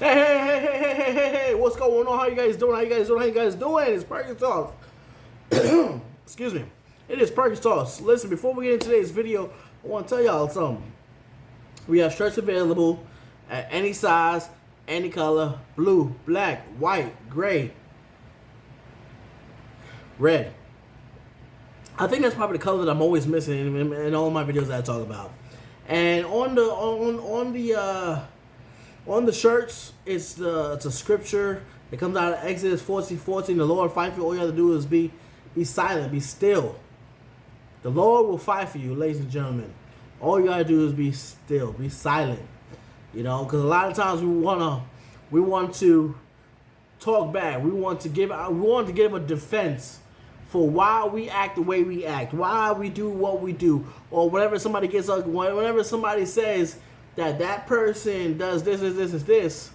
Hey, what's going on? How you guys doing? It's Perkins Talks. Excuse me. It is Perkins Talks. Listen, before we get into today's video, I want to tell y'all something. We have shirts available at any size, any color, blue, black, white, gray, red. I think that's probably the color that I'm always missing in all my videos that I talk about. And on the shirts, it's a scripture. It comes out of Exodus 14:14. The Lord fight for you. All you have to do is be silent, be still. The Lord will fight for you, ladies and gentlemen. All you gotta do is be still, be silent. You know, because a lot of times we want to talk back. We want to give a defense for why we act the way we act, why we do what we do, or whenever somebody whenever somebody says that person does this,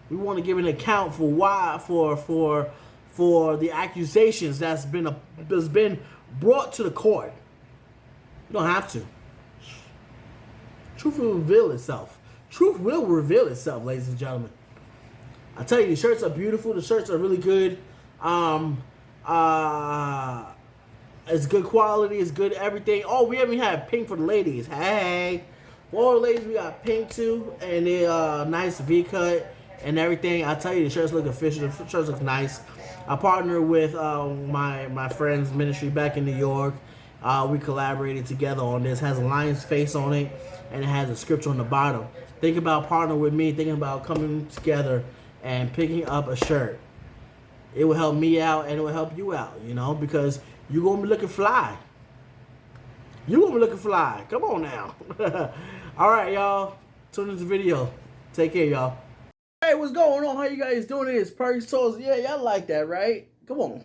we want to give an account for why for the accusations that's been brought to the court. You don't have to. Truth will reveal itself. Truth will reveal itself, ladies and gentlemen. I tell you, the shirts are beautiful. The shirts are really good. It's good quality. It's good everything. Oh, we haven't had pink for the ladies. Hey. For all the ladies, we got pink too, and they nice V cut and everything. I tell you, the shirts look official. The shirts look nice. I partnered with my friend's ministry back in New York. We collaborated together on this. It has a lion's face on it, and it has a scripture on the bottom. Think about partnering with me. Thinking about coming together and picking up a shirt. It will help me out, and it will help you out. You know, because you're gonna be looking fly. You're gonna be looking fly. Come on now. All right, y'all. Tune into the video. Take care, y'all. Hey, what's going on? How you guys doing? It's Perkins Talks. Yeah, y'all like that, right? Come on.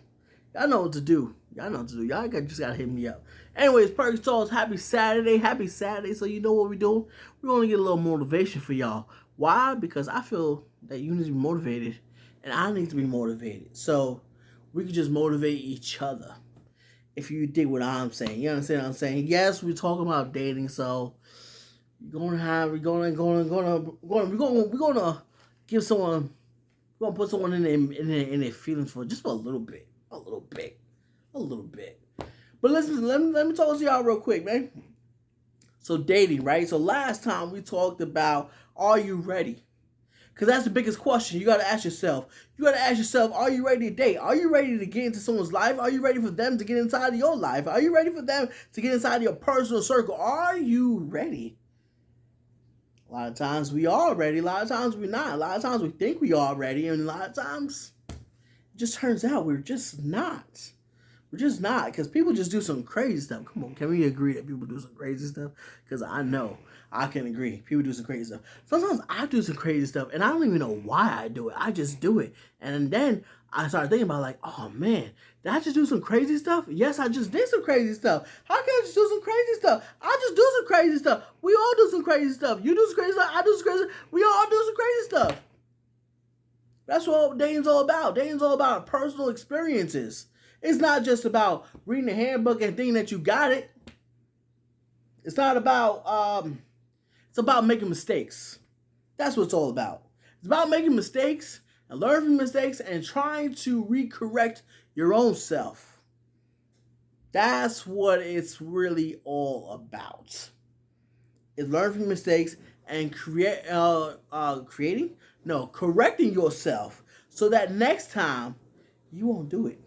Y'all know what to do. Y'all just gotta hit me up. Anyways, Perkins Talks. Happy Saturday. Happy Saturday. So you know what we're doing? We're gonna get a little motivation for y'all. Why? Because I feel that you need to be motivated, and I need to be motivated. So we can just motivate each other. If you dig what I'm saying, you understand what I'm saying? Yes, we're talking about dating, so we're gonna give someone, we're gonna put someone in their feelings for just for a little bit. But listen, let me talk to y'all real quick, man. So dating, right? So last time we talked about, are you ready? Because that's the biggest question you got to ask yourself. You got to ask yourself, are you ready to date? Are you ready to get into someone's life? Are you ready for them to get inside of your life? Are you ready for them to get inside of your personal circle? Are you ready? A lot of times we are ready. A lot of times we're not. A lot of times we think we are ready. And a lot of times it just turns out we're just not. We're just not, because people just do some crazy stuff. Come on, can we agree that people do some crazy stuff? Because I know I can agree. People do some crazy stuff. Sometimes I do some crazy stuff, and I don't even know why I do it. I just do it. And then I started thinking about, like, oh, man, did I just do some crazy stuff? Yes, I just did some crazy stuff. How can I just do some crazy stuff? I just do some crazy stuff. We all do some crazy stuff. You do some crazy stuff. I do some crazy stuff. We all do some crazy stuff. That's what dating's all about. Dating's all about personal experiences. It's not just about reading the handbook and thinking that you got it. It's not about, it's about making mistakes. That's what it's all about. It's about making mistakes and learning from mistakes and trying to recorrect your own self. That's what it's really all about. It's learning from mistakes and correcting yourself so that next time you won't do it.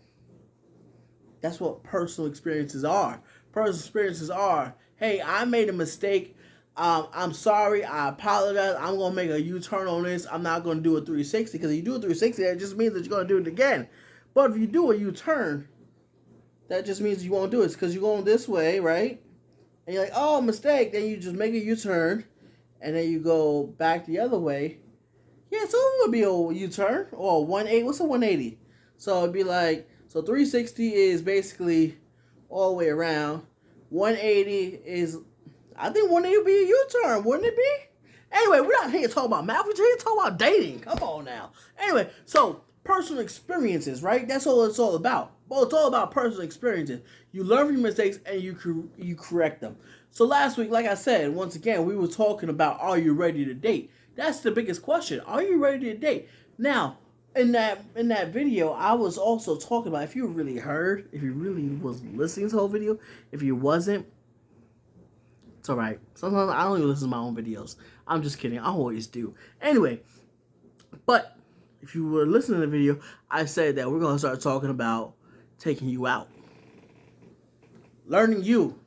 That's what personal experiences are. Personal experiences are, hey, I made a mistake. I'm sorry. I apologize. I'm going to make a U-turn on this. I'm not going to do a 360, because if you do a 360, that just means that you're going to do it again. But if you do a U-turn, that just means you won't do it, because you're going this way, right? And you're like, oh, mistake. Then you just make a U-turn, and then you go back the other way. Yeah, so it would be a U-turn or 180. What's a 180? So it'd be like, so 360 is basically all the way around. 180 is, I think 180 would be a U-turn, wouldn't it be? Anyway, we're not here to talk about math. We're here to talk about dating. Come on now. Anyway, so personal experiences, right? That's all it's all about. Well, it's all about personal experiences. You learn from your mistakes and you correct them. So last week, like I said, once again, we were talking about, are you ready to date? That's the biggest question. Are you ready to date? Now, in that video, I was also talking about, if you really heard, if you really was listening to the whole video, if you wasn't, it's alright. Sometimes I don't even listen to my own videos. I'm just kidding. I always do. Anyway, but if you were listening to the video, I said that we're gonna start talking about taking you out. Learning you.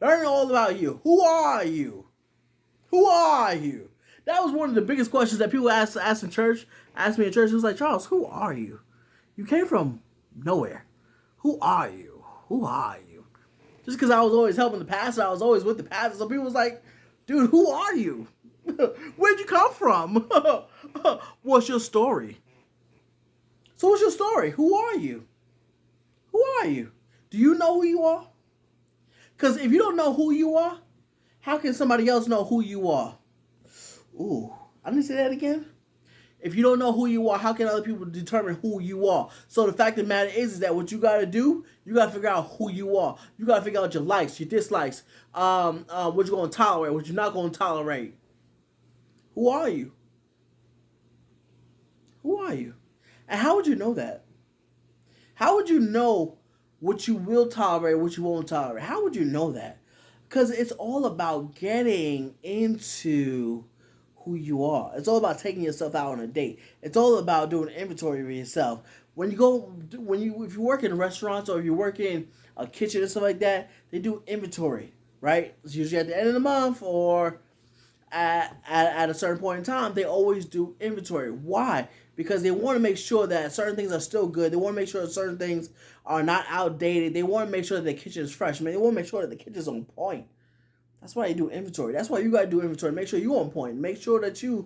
Learning all about you. Who are you? Who are you? That was one of the biggest questions that people asked in church. Asked me in church. It was like, Charles, who are you? You came from nowhere. Who are you? Who are you? Just because I was always helping the pastor, I was always with the pastor. So people was like, dude, who are you? Where'd you come from? What's your story? So what's your story? Who are you? Who are you? Do you know who you are? Because if you don't know who you are, how can somebody else know who you are? Ooh, I didn't say that again. If you don't know who you are, how can other people determine who you are? So the fact of the matter is that what you got to do, you got to figure out who you are. You got to figure out your likes, your dislikes, what you're going to tolerate, what you're not going to tolerate. Who are you? Who are you? And how would you know that? How would you know what you will tolerate, what you won't tolerate? How would you know that? Because it's all about getting into who you are. It's all about taking yourself out on a date. It's all about doing inventory of yourself. If you work in restaurants or if you work in a kitchen and stuff like that, they do inventory, right? It's usually at the end of the month or at a certain point in time, they always do inventory. Why? Because they want to make sure that certain things are still good. They want to make sure that certain things are not outdated. They want to make sure that the kitchen is fresh. They want to make sure that the kitchen is on point. That's why you do inventory. That's why you got to do inventory. Make sure you're on point. Make sure that you're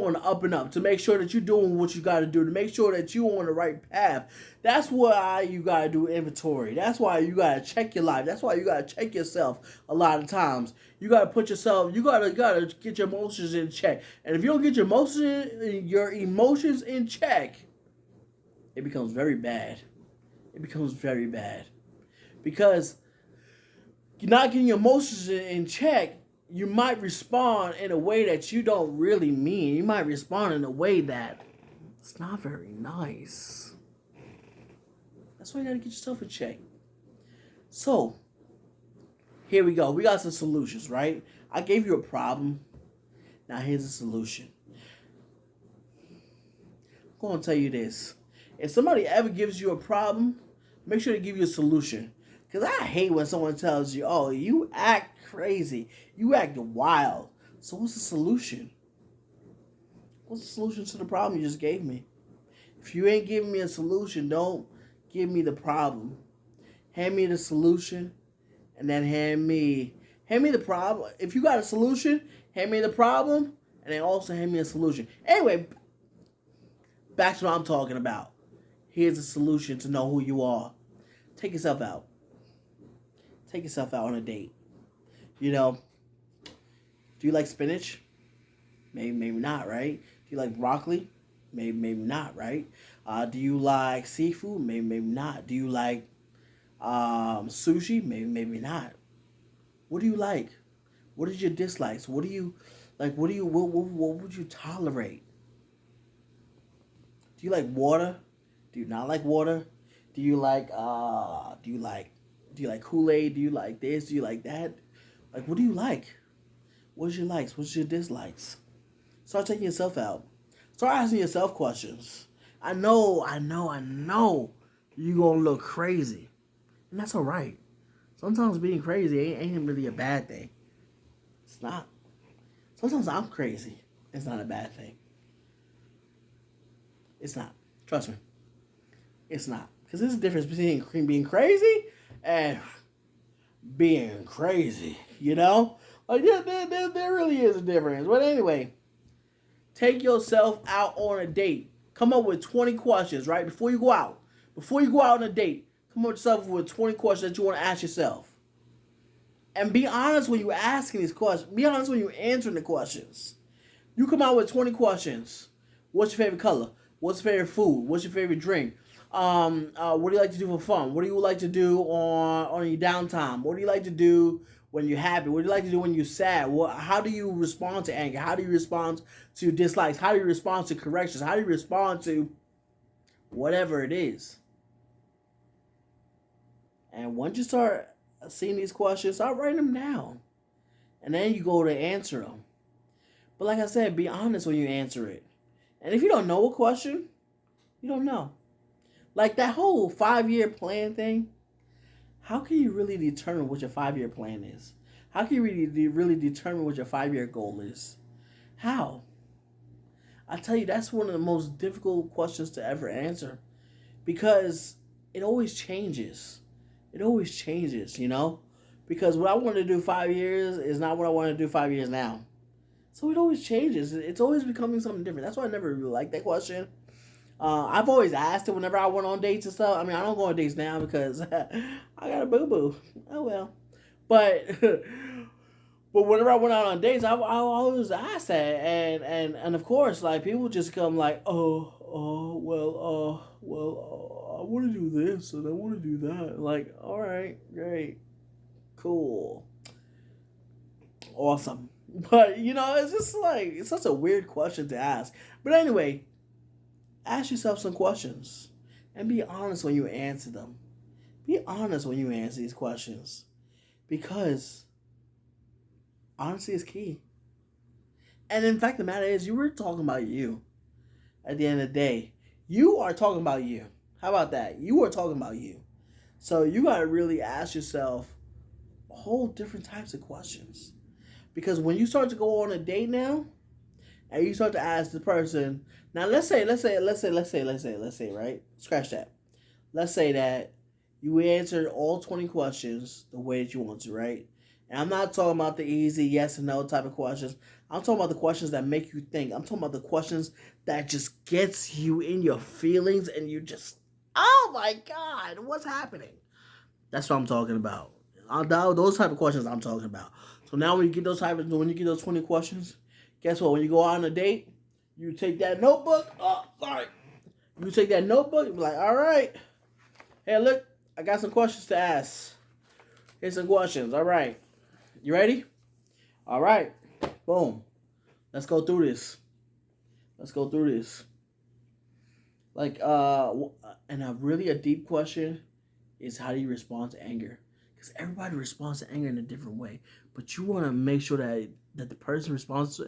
on the up and up. To make sure that you're doing what you got to do. To make sure that you're on the right path. That's why you got to do inventory. That's why you got to check your life. That's why you got to check yourself a lot of times. You got to put yourself, you got to get your emotions in check. And if you don't get your emotions in check, it becomes very bad. It becomes very bad. Because you're not getting your emotions in check, you might respond in a way that you don't really mean. You might respond in a way that it's not very nice. That's why you gotta get yourself in check. So, here we go. We got some solutions, right? I gave you a problem. Now here's a solution. I'm gonna tell you this. If somebody ever gives you a problem, make sure to give you a solution. Because I hate when someone tells you, oh, you act crazy. You act wild. So what's the solution? What's the solution to the problem you just gave me? If you ain't giving me a solution, don't give me the problem. Hand me the solution and then hand me the problem. If you got a solution, hand me the problem and then also hand me a solution. Anyway, back to what I'm talking about. Here's a solution to know who you are. Take yourself out. Take yourself out on a date. You know, do you like spinach? Maybe not, right? Do you like broccoli? Maybe not, right? Do you like seafood? Maybe not. Do you like sushi? Maybe not. What do you like? What is your dislikes? What do you like? What would you tolerate? Do you like water? Do you not like water? Do you like Kool-Aid? Do you like this? Do you like that? Like, what do you like? What's your likes? What's your dislikes? Start taking yourself out. Start asking yourself questions. I know you're going to look crazy. And that's all right. Sometimes being crazy ain't really a bad thing. It's not. Sometimes I'm crazy. It's not a bad thing. It's not. Trust me. It's not. Because there's a difference between being crazy and being crazy, you know? Like, there really is a difference. But anyway, take yourself out on a date. Come up with 20 questions, right? Before you go out on a date, come up with yourself with 20 questions that you want to ask yourself. And be honest when you're asking these questions. Be honest when you're answering the questions. You come out with 20 questions. What's your favorite color? What's your favorite food? What's your favorite drink? What do you like to do for fun? What do you like to do on your downtime? What do you like to do when you're happy? What do you like to do when you're sad? How do you respond to anger? How do you respond to dislikes? How do you respond to corrections? How do you respond to whatever it is? And once you start seeing these questions, start writing them down. And then you go to answer them. But like I said, be honest when you answer it. And if you don't know a question, you don't know. Like that whole 5 year plan thing, how can you really determine what your 5 year plan is? How can you really determine what your 5 year goal is? How? I tell you, that's one of the most difficult questions to ever answer because it always changes. It always changes, you know? Because what I want to do 5 years is not what I want to do 5 years now. So it always changes. It's always becoming something different. That's why I never really liked that question. I've always asked it whenever I went on dates and stuff. I mean, I don't go on dates now because I got a boo boo. Oh well, but but whenever I went out on dates, I always asked that, and of course, like people just come like, I want to do this and I want to do that. Like, all right, great, cool, awesome. But it's just like it's such a weird question to ask. But anyway, ask yourself some questions and be honest when you answer them. Be honest when you answer these questions because honesty is key. And in fact, the matter is, you were talking about you at the end of the day. You are talking about you. How about that? You are talking about you. So you got to really ask yourself a whole different types of questions. Because when you start to go on a date now, and you start to ask the person, now let's say, right? Scratch that. Let's say that you answered all 20 questions the way that you want to, right? And I'm not talking about the easy yes and no type of questions. I'm talking about the questions that make you think. I'm talking about the questions that just gets you in your feelings and you just, oh my God, what's happening? That's what I'm talking about. Those type of questions I'm talking about. So now when you get those 20 questions, guess what? When you go out on a date, you take that notebook. Oh, sorry. You take that notebook and be like, all right. Hey, look, I got some questions to ask. Here's some questions. All right. You ready? All right. Boom. Let's go through this. Like, and a deep question is how do you respond to anger? Because everybody responds to anger in a different way. But you want to make sure that the person responds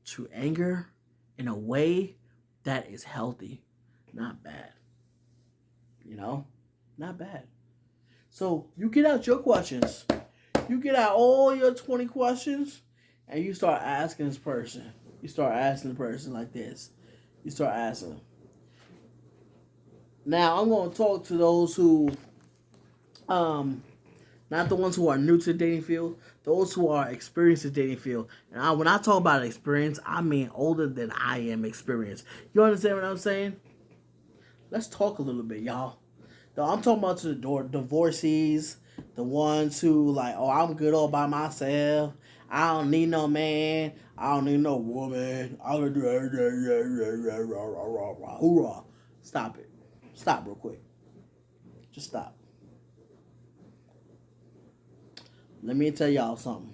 to anger in a way that is healthy, not bad. Not bad. So you get out your questions. You get out all your 20 questions and you start asking this person. You start asking the person like this. You start asking them. Now I'm going to talk to those who, not the ones who are new to the dating field, those who are experienced in the dating field. And when I talk about experience, I mean older than I am experienced. You understand what I'm saying? Let's talk a little bit, y'all. I'm talking about the divorcees, the ones who like, oh, I'm good all by myself. I don't need no man. I don't need no woman. I can do hoorah. Stop it. Stop real quick. Just stop. Let me tell y'all something.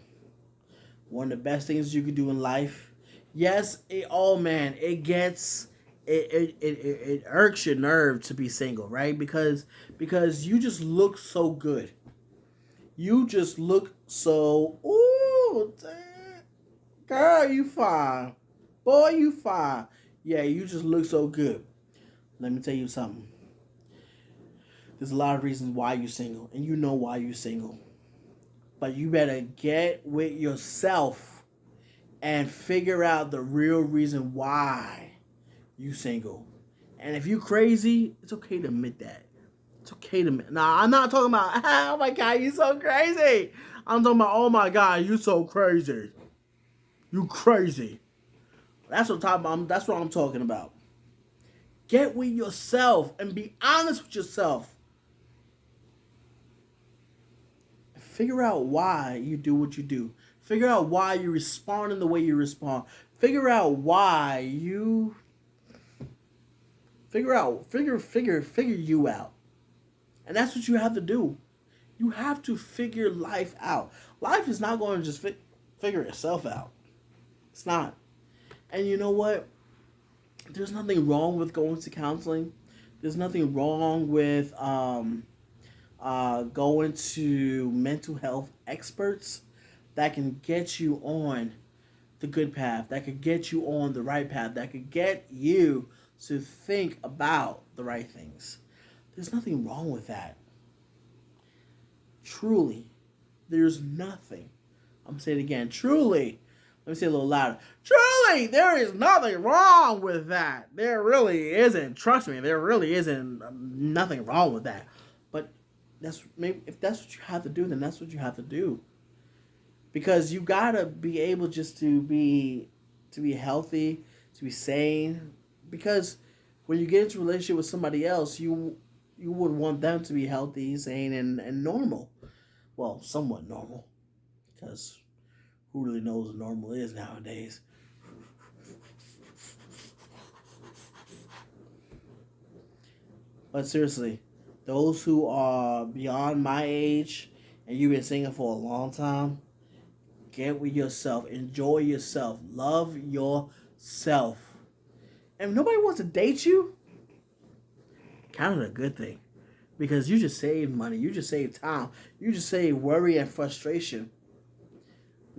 One of the best things you can do in life. Yes, it gets it irks your nerve to be single, right? Because you just look so good. You just look so girl, you fine. Boy, you fine. Yeah, you just look so good. Let me tell you something. There's a lot of reasons why you're single, and you know why you're single. But you better get with yourself and figure out the real reason why you single. And if you crazy, it's okay to admit that. It's okay to admit. Nah, I'm not talking about, oh my God, you so crazy. I'm talking about, oh my God, you so crazy. You crazy. That's what I'm talking about. Get with yourself and be honest with yourself. Figure out why you do what you do. Figure out why you respond in the way you respond. Figure out why you figure you out. And that's what you have to do. You have to figure life out. Life is not going to just figure itself out. It's not. And you know what? There's nothing wrong with going to counseling. There's nothing wrong with going to mental health experts that can get you on the good path, that could get you on the right path, that could get you to think about the right things. There's nothing wrong with that. Truly, there's nothing. I'm going to say it again. Truly, let me say it a little louder. Truly, there is nothing wrong with that. There really isn't. Trust me, there really isn't nothing wrong with that. But that's maybe if that's what you have to do, then that's what you have to do. Because you gotta be able just to be healthy, to be sane. Because when you get into a relationship with somebody else, you would want them to be healthy, sane, and normal. Well, somewhat normal. Because who really knows what normal is nowadays? But seriously, those who are beyond my age and you've been singing for a long time, get with yourself, enjoy yourself, love yourself. And if nobody wants to date you, count it a good thing. Because you just save money, you just save time, you just save worry and frustration.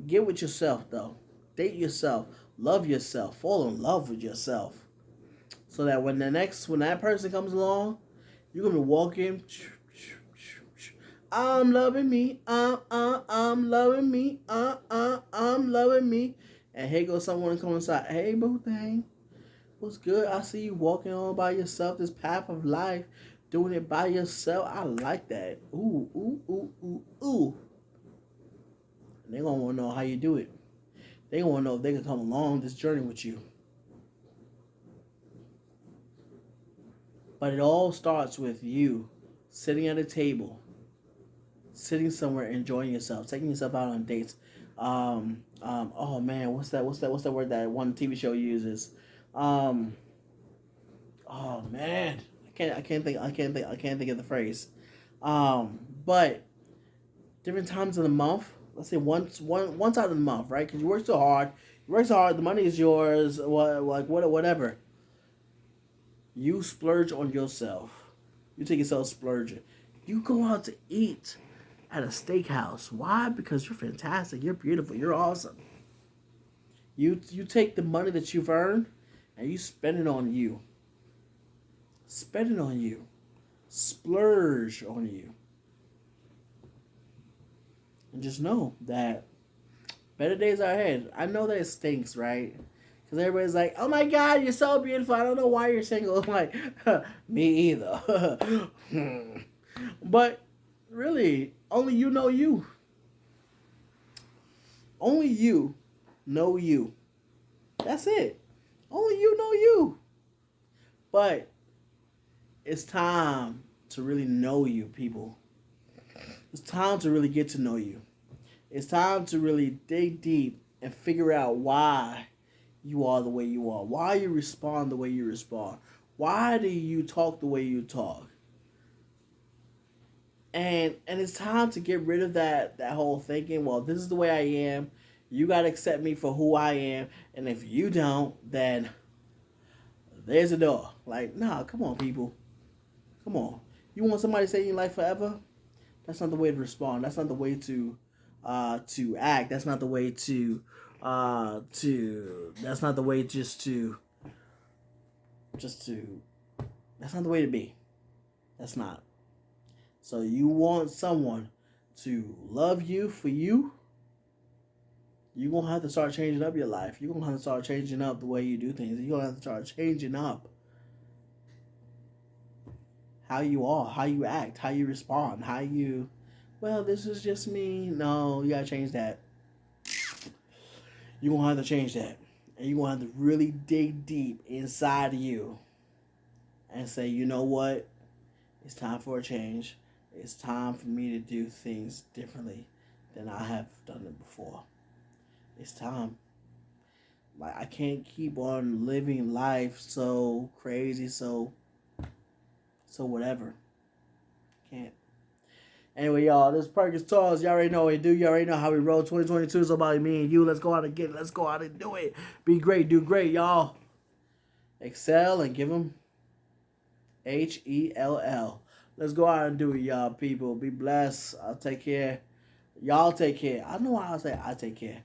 Get with yourself though. Date yourself. Love yourself. Fall in love with yourself. So that when that person comes along, you're gonna be walking. I'm loving me. I'm loving me. I'm loving me. And here goes someone coming inside. Hey, boo thing. What's good? I see you walking on by yourself. This path of life. Doing it by yourself. I like that. Ooh, ooh, ooh, ooh, ooh. And they're gonna want to know how you do it. They want to know if they can come along this journey with you. But it all starts with you sitting at a table, sitting somewhere, enjoying yourself, taking yourself out on dates. Oh man, what's that word that one TV show uses? Oh man, I can't think of the phrase. But different times of the month. Let's say one time of the month, right? Because you work so hard. The money is yours. Whatever. You splurge on yourself. You take yourself splurging. You go out to eat at a steakhouse. Why? Because you're fantastic. You're beautiful. You're awesome. You take the money that you've earned and you spend it on you. Spend it on you. Splurge on you. And just know that better days are ahead. I know that it stinks, right? Because everybody's like, oh my God, you're so beautiful. I don't know why you're single. I'm like, me either. But really, only you know you. Only you know you. That's it. Only you know you. But it's time to really know you, people. It's time to really get to know you. It's time to really dig deep and figure out why you are the way you are. Why you respond the way you respond. Why do you talk the way you talk? And it's time to get rid of that whole thinking, well, this is the way I am. You got to accept me for who I am. And if you don't, then there's a door. Like, nah, come on, people. Come on. You want somebody to stay in your life forever? That's not the way to respond. That's not the way to act. That's not the way that's not the way that's not the way to be. That's not. So you want someone to love you for you, you're going to have to start changing up your life. You're going to have to start changing up the way you do things. You're going to have to start changing up how you are, how you act, how you respond, how you, well, this is just me. No, you got to change that. You're going to have to change that. And you're going to have to really dig deep inside of you and say, you know what? It's time for a change. It's time for me to do things differently than I have done it before. It's time. Like, I can't keep on living life so crazy, so whatever. Can't. Anyway, y'all, this is Perkins Talks. Y'all already know what we do. You already know how we roll. 2022 is about me and you. Let's go out and get it. Let's go out and do it. Be great. Do great, y'all. Excel and give them HELL. Let's go out and do it, y'all, people. Be blessed. I'll take care. Y'all take care. I know why I say I take care.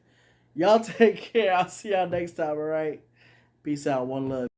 Y'all take care. I'll see y'all next time, all right? Peace out. One love.